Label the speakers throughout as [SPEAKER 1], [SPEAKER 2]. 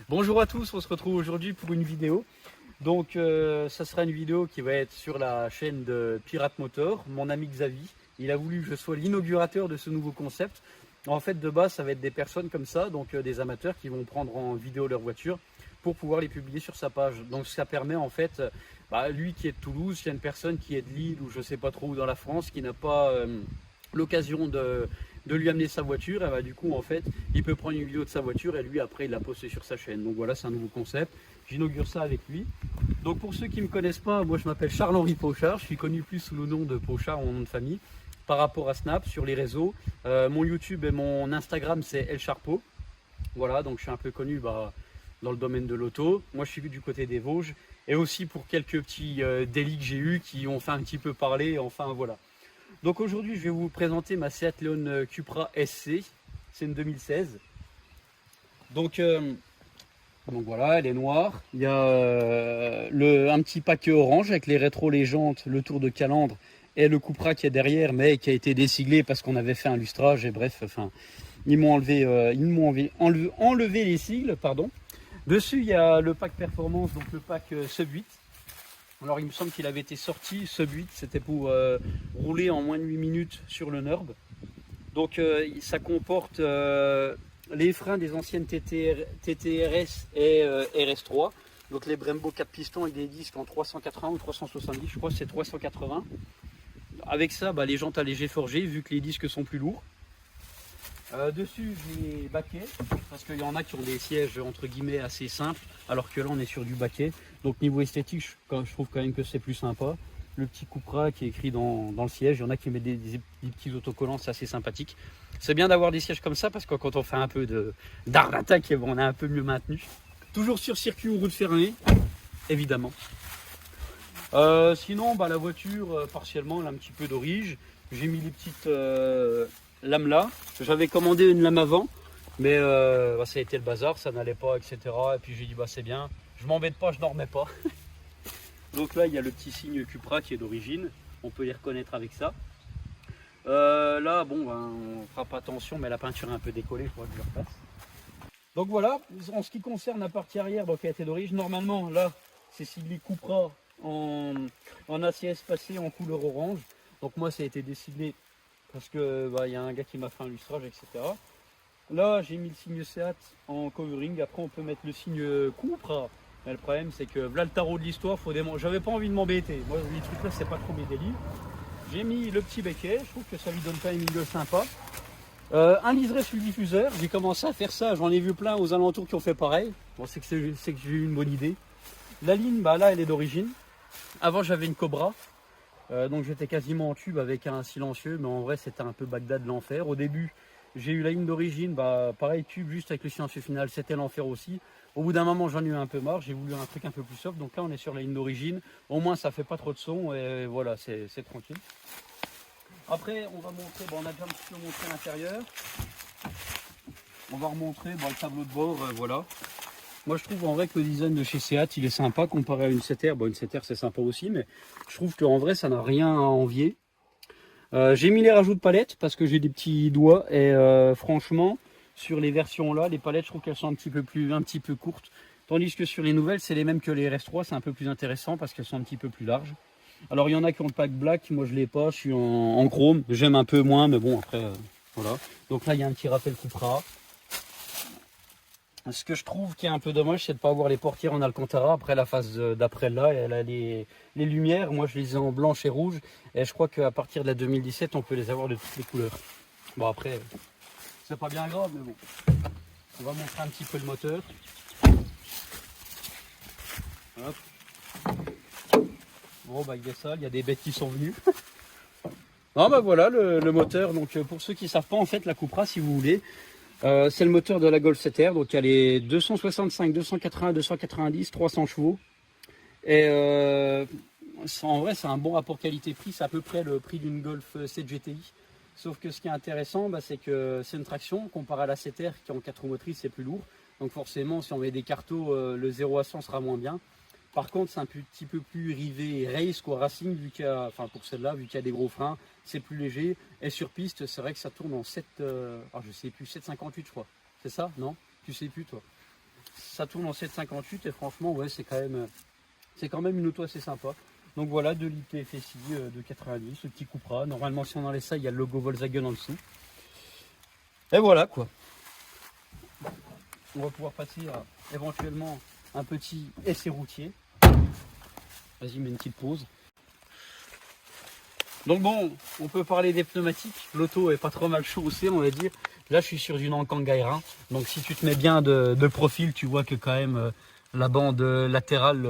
[SPEAKER 1] Bonjour à tous, on se retrouve aujourd'hui pour une vidéo. Donc ça sera une vidéo qui va être sur la chaîne de Pirate Motor, mon ami Xavi. Il a voulu que je sois l'inaugurateur de ce nouveau concept. En fait de base ça va être des personnes comme ça, donc des amateurs qui vont prendre en vidéo leur voiture pour pouvoir les publier sur sa page. Donc ça permet en fait, lui qui est de Toulouse, il y a une personne qui est de Lille ou je sais pas trop où dans la France qui n'a pas l'occasion de lui amener sa voiture, et du coup en fait il peut prendre une vidéo de sa voiture et lui après il la poster sur sa chaîne. Donc voilà, c'est un nouveau concept, j'inaugure ça avec lui. Donc pour ceux qui ne me connaissent pas, moi je m'appelle Charles-Henri Pochard, je suis connu plus sous le nom de Pochard, mon nom de famille, par rapport à Snap sur les réseaux. Mon YouTube et mon Instagram c'est El Charpo. Voilà, donc je suis un peu connu dans le domaine de l'auto. Moi je suis du côté des Vosges et aussi pour quelques petits délits que j'ai eu qui ont fait un petit peu parler, enfin voilà. Donc aujourd'hui je vais vous présenter ma Seat Leon Cupra SC, c'est une 2016. Donc voilà, elle est noire. Il y a un petit paquet orange avec les rétros, les jantes, le tour de calandre et le Cupra qui est derrière, mais qui a été dessiglé parce qu'on avait fait un lustrage et bref, enfin, ils m'ont enlevé les sigles, pardon. Dessus il y a le pack performance, donc le pack Sub 8. Alors il me semble qu'il avait été sorti, Sub 8, c'était pour rouler en moins de 8 minutes sur le NURB. Donc ça comporte les freins des anciennes TTRS et RS3. Donc les Brembo 4 pistons avec des disques en 380 ou 370, je crois que c'est 380. Avec ça, les jantes allégées forgées, vu que les disques sont plus lourds. Dessus j'ai baquet, parce qu'il y en a qui ont des sièges entre guillemets assez simples, alors que là on est sur du baquet. Donc niveau esthétique, je trouve quand même que c'est plus sympa. Le petit Cupra qui est écrit dans le siège, il y en a qui mettent des petits autocollants, c'est assez sympathique. C'est bien d'avoir des sièges comme ça, parce que quand on fait un peu d'art d'attaque, on est un peu mieux maintenu. Toujours sur circuit ou route fermée, évidemment. Sinon, la voiture, partiellement, elle a un petit peu d'orige. J'ai mis les petites lames là. J'avais commandé une lame avant, mais ça a été le bazar, ça n'allait pas, etc. Et puis j'ai dit, c'est bien, je m'embête pas, je n'en remets pas. Donc là, il y a le petit signe Cupra qui est d'origine. On peut les reconnaître avec ça. Là, on fera pas attention, mais la peinture est un peu décollée, il faudra que je la repasse. Donc voilà, en ce qui concerne la partie arrière, donc elle a été d'origine. Normalement, là, c'est siglé Cupra en acier espacé en couleur orange. Donc moi, ça a été décidé parce que y a un gars qui m'a fait un lustrage, etc. Là, j'ai mis le signe Seat en covering. Après, on peut mettre le signe Cupra. Mais le problème, c'est que là, le tarot de l'histoire, j'avais pas envie de m'embêter. Moi, les trucs là, c'est pas trop mes délires. J'ai mis le petit béquet. Je trouve que ça lui donne pas une gueule sympa. Un liseré sur le diffuseur. J'ai commencé à faire ça. J'en ai vu plein aux alentours qui ont fait pareil. Bon, c'est que j'ai eu une bonne idée. La ligne, là, elle est d'origine. Avant, j'avais une Cobra. Donc j'étais quasiment en tube avec un silencieux, mais en vrai c'était un peu Bagdad l'enfer. Au début j'ai eu la ligne d'origine, pareil tube juste avec le silencieux final, c'était l'enfer aussi. Au bout d'un moment j'en ai eu un peu marre, j'ai voulu un truc un peu plus soft, donc là on est sur la ligne d'origine, au moins ça fait pas trop de son et voilà, c'est tranquille. Après on va montrer, on a déjà un petit peu montré l'intérieur, on va remontrer le tableau de bord, voilà. Moi je trouve en vrai que le design de chez Seat il est sympa comparé à une 7R. Une 7R c'est sympa aussi, mais je trouve qu'en vrai ça n'a rien à envier. J'ai mis les rajouts de palettes parce que j'ai des petits doigts et franchement sur les versions là, les palettes je trouve qu'elles sont un petit peu courtes. Tandis que sur les nouvelles c'est les mêmes que les RS3, c'est un peu plus intéressant parce qu'elles sont un petit peu plus larges. Alors il y en a qui ont le pack black, moi je l'ai pas, je suis en chrome, j'aime un peu moins mais bon après voilà. Donc là il y a un petit rappel Cupra. Ce que je trouve qui est un peu dommage, c'est de ne pas avoir les portières en Alcantara. Après la phase d'après là, elle a les lumières. Moi, je les ai en blanche et rouge. Et je crois qu'à partir de la 2017, on peut les avoir de toutes les couleurs. Bon, après, c'est pas bien grave, mais bon. On va montrer un petit peu le moteur. Hop. Bon, il y a ça, il y a des bêtes qui sont venues. Non, voilà le moteur. Donc, pour ceux qui ne savent pas, en fait, la Cupra, si vous voulez, c'est le moteur de la Golf 7R, donc il y a les 265, 280, 290, 300 chevaux. Et en vrai, c'est un bon rapport qualité-prix, c'est à peu près le prix d'une Golf 7 GTI. Sauf que ce qui est intéressant, c'est que c'est une traction, comparé à la 7R qui est en 4 roues motrices, c'est plus lourd. Donc forcément, si on met des cartos, le 0 à 100 sera moins bien. Par contre, c'est un petit peu plus rivé race, racing, pour celle-là, vu qu'il y a des gros freins, c'est plus léger. Et sur piste, c'est vrai que ça tourne en 7, je sais plus, 7,58 je crois. C'est ça? Non? Tu sais plus toi? ça tourne en 7,58 et franchement, ouais, c'est quand même une auto assez sympa. Donc voilà, de l'IPFSI de 90, ce petit Cupra. Normalement, si on enlève ça, il y a le logo Volkswagen en dessous. Et voilà quoi. On va pouvoir passer à éventuellement un petit essai routier. Vas-y, mets une petite pause. Donc bon, on peut parler des pneumatiques. L'auto est pas trop mal chaussée, on va dire. Là, je suis sur une Ankan Gairin. Donc si tu te mets bien de profil, tu vois que quand même la bande latérale...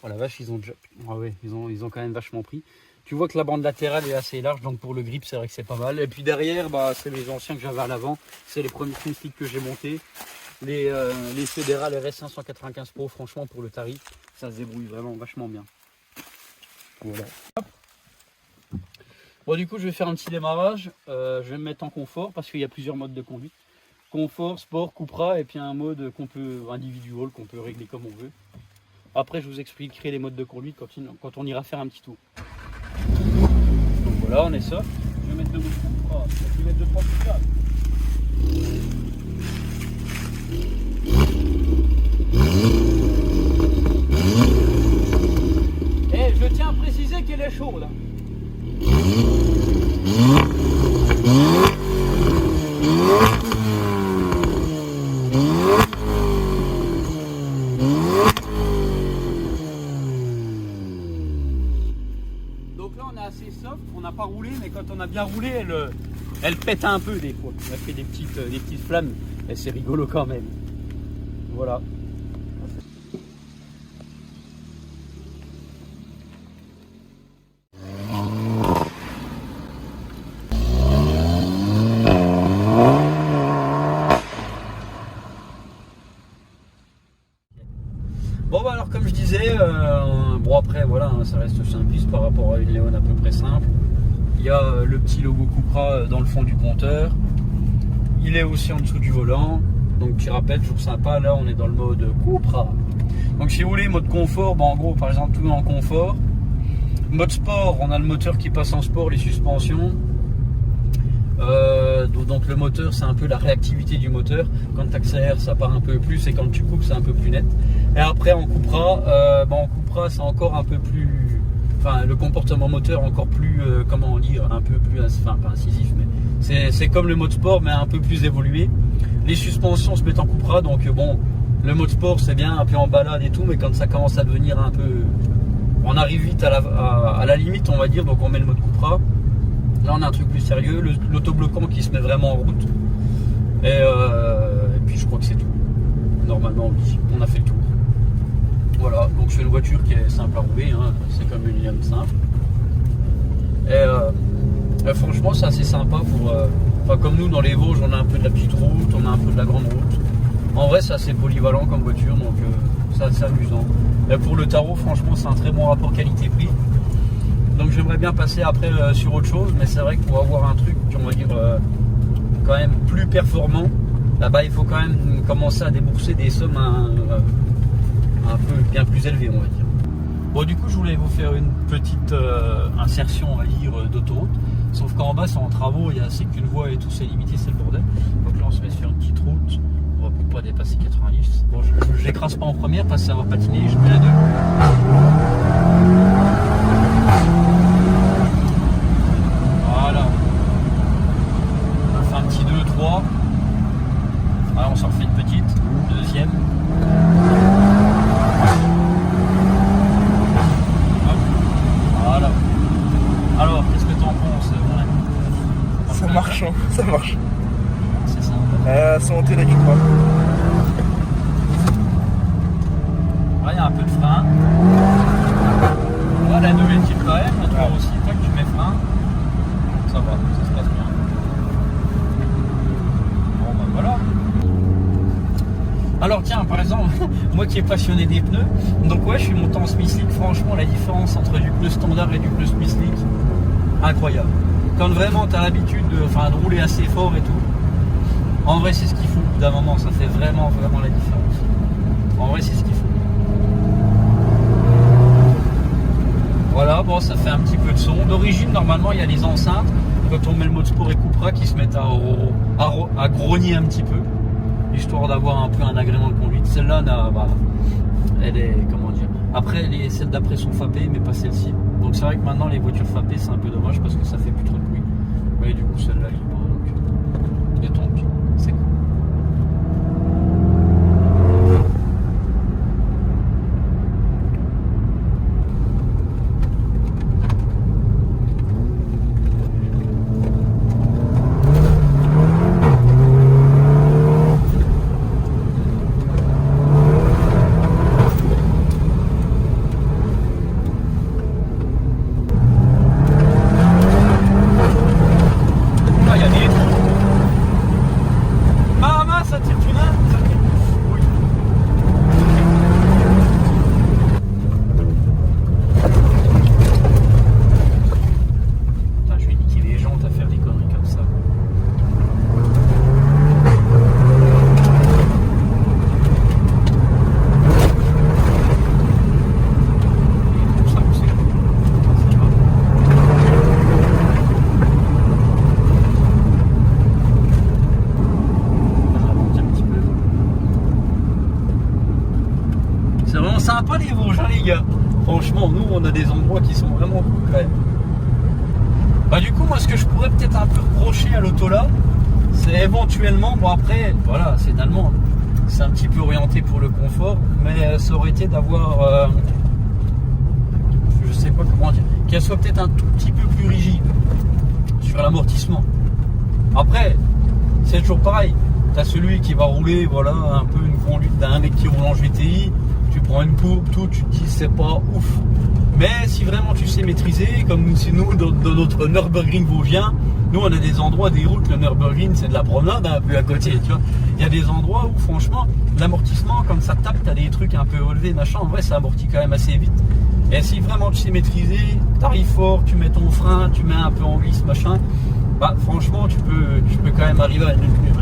[SPEAKER 1] oh la vache, ils ont déjà... Ah ouais, ils ont quand même vachement pris. Tu vois que la bande latérale est assez large, donc pour le grip, c'est vrai que c'est pas mal. Et puis derrière, bah, c'est les anciens que j'avais à l'avant. C'est les premiers slick que j'ai montés. Les fédérales RS 195 Pro, franchement, pour le tarif, ça se débrouille vraiment vachement bien. Voilà. Hop. Bon, du coup, je vais faire un petit démarrage. Je vais me mettre en confort parce qu'il y a plusieurs modes de conduite. Confort, sport, Cupra, et puis un mode qu'on peut individual, qu'on peut régler comme on veut. Après, je vous expliquerai les modes de conduite quand on ira faire un petit tour. Donc voilà, on est soft. Je vais mettre le mode Cupra. Je vais mettre 2-3 coups là. Et je tiens à préciser qu'elle est chaude. Donc là on est assez soft, on n'a pas roulé, mais quand on a bien roulé, elle pète un peu des fois. Elle fait des petites flammes et c'est rigolo quand même. Voilà. Bon bah alors comme je disais, bon après voilà, hein, ça reste simpliste par rapport à une Léon à peu près simple. Il y a le petit logo Cupra dans le fond du compteur. Il est aussi en dessous du volant. Donc petit rappel, toujours sympa, là on est dans le mode Cupra. Donc si vous voulez mode confort, bah, en gros par exemple tout est en confort. Mode sport, on a le moteur qui passe en sport, les suspensions. Donc le moteur c'est un peu la réactivité du moteur. Quand tu accélères ça part un peu plus et quand tu coupes c'est un peu plus net. Et après en Cupra c'est encore un peu plus... Enfin le comportement moteur encore plus, comment dire, un peu plus, enfin pas incisif mais c'est comme le mode sport mais un peu plus évolué. Les suspensions se mettent en Cupra donc bon, le mode sport c'est bien un peu en balade et tout, mais quand ça commence à devenir un peu... On arrive vite à la limite on va dire, donc on met le mode Cupra. Là on a un truc plus sérieux, l'autobloquant qui se met vraiment en route. Et puis je crois que c'est tout. Normalement oui, on a fait le tour. Voilà, donc c'est une voiture qui est simple à rouler, hein. C'est comme une Liane simple. Et franchement c'est assez sympa pour... Enfin comme nous dans les Vosges on a un peu de la petite route, on a un peu de la grande route. En vrai c'est assez polyvalent comme voiture, donc c'est assez amusant. Et pour le tarot franchement c'est un très bon rapport qualité-prix. Donc j'aimerais bien passer après sur autre chose, mais c'est vrai que pour avoir un truc, on va dire, quand même plus performant, là-bas il faut quand même commencer à débourser des sommes un peu bien plus élevées, on va dire. Bon du coup je voulais vous faire une petite insertion, on va dire, d'autoroute, sauf qu'en bas c'est en travaux, il y a c'est qu'une voie et tout, c'est limité, c'est le bordel. Donc là on se met sur une petite route, on va pas dépasser 90. Bon je l'écrase pas en première parce que ça va patiner, je mets la 2. Voilà. On fait un petit 2, 3. Voilà, on s'en refait une petite. Deuxième. Hop. Voilà. Alors, qu'est-ce que tu en penses, mon ami?
[SPEAKER 2] Ça marche, hein, ça marche.
[SPEAKER 1] C'est ça.
[SPEAKER 2] Sans monter là, je crois.
[SPEAKER 1] Là, il y a un peu de frein. Là, la nouvelle type quand même. Toi aussi, toi que tu mets frein. Ça va, ça se passe bien. Bon ben voilà. Alors tiens, par exemple, moi qui est passionné des pneus, donc ouais je suis monté en Smitlik, franchement la différence entre du pneu standard et du pneu Smitlik, incroyable. Quand vraiment tu as l'habitude de rouler assez fort et tout, en vrai c'est ce qu'il faut, au bout d'un moment ça fait vraiment la différence. En vrai c'est ce qu'il faut. Voilà, bon ça fait un petit peu de son. D'origine normalement il y a les enceintes, quand on met le mode sport et Cupra qui se mettent à grogner un petit peu. histoire d'avoir un peu un agrément de conduite. Celle-là, elle est, comment dire, après celles d'après sont fapées, mais pas celle-ci. Donc c'est vrai que maintenant les voitures fapées, c'est un peu dommage parce que ça fait plus trop de bruit. Mais du coup, celle-là, elle est pas, donc détente, c'est cool. C'est vraiment sympa les Vosges, hein, les gars. Franchement, nous, on a des endroits qui sont vraiment cool quand même. Bah, du coup, moi, ce que je pourrais peut-être un peu reprocher à l'auto là, c'est éventuellement, bon après, voilà, c'est allemand, c'est un petit peu orienté pour le confort, mais ça aurait été d'avoir, je sais pas comment dire, qu'elle soit peut-être un tout petit peu plus rigide sur l'amortissement. Après, c'est toujours pareil. T'as celui qui va rouler, voilà, un peu une conduite d'un mec qui roule en GTI. Tu prends une courbe, tout, tu te dis c'est pas ouf. Mais si vraiment tu sais maîtriser, comme c'est nous dans notre Nürburgring vosgien, nous on a des endroits, des routes, le Nürburgring c'est de la promenade un peu à côté, tu vois. Il y a des endroits où franchement, l'amortissement, quand ça tape, t'as des trucs un peu relevés, machin, en vrai ça amortit quand même assez vite. Et si vraiment tu sais maîtriser, t'arrives fort, tu mets ton frein, tu mets un peu en glisse, machin, bah franchement tu peux quand même arriver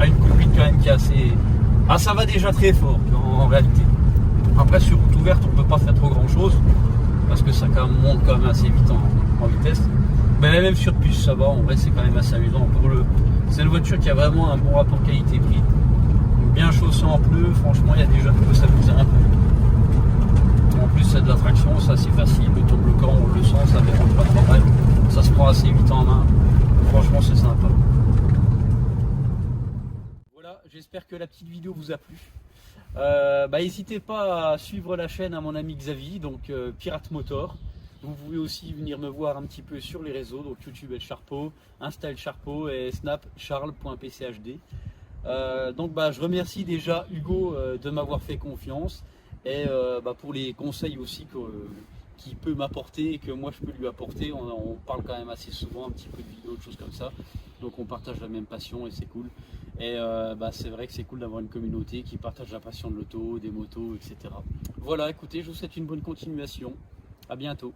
[SPEAKER 1] à une conduite quand même qui est assez... Ah ça va déjà très fort en réalité. Après sur route ouverte on peut pas faire trop grand chose parce que ça monte quand même assez vite en vitesse. Mais même sur piste ça va, en vrai c'est quand même assez amusant. C'est une voiture qui a vraiment un bon rapport qualité-prix. Bien chaussée en pneus, franchement il y a déjà de quoi s'amuser un peu. En plus c'est de la traction, ça c'est facile, le tour bloquant on le sent, ça dérange pas trop mal. Ça se prend assez vite en main. Franchement c'est sympa. Voilà, j'espère que la petite vidéo vous a plu. N'hésitez pas à suivre la chaîne à mon ami Xavi, donc Pirate Motor. Vous pouvez aussi venir me voir un petit peu sur les réseaux, donc YouTube El Charpeau, Insta El Charpeau et Snap charles.pchd. Donc je remercie déjà Hugo de m'avoir fait confiance et pour les conseils aussi qu'il peut m'apporter et que moi je peux lui apporter. On parle quand même assez souvent un petit peu de vidéos, de choses comme ça, donc on partage la même passion et c'est cool. Et c'est vrai que c'est cool d'avoir une communauté qui partage la passion de l'auto, des motos, etc. Voilà, écoutez, je vous souhaite une bonne continuation. À bientôt.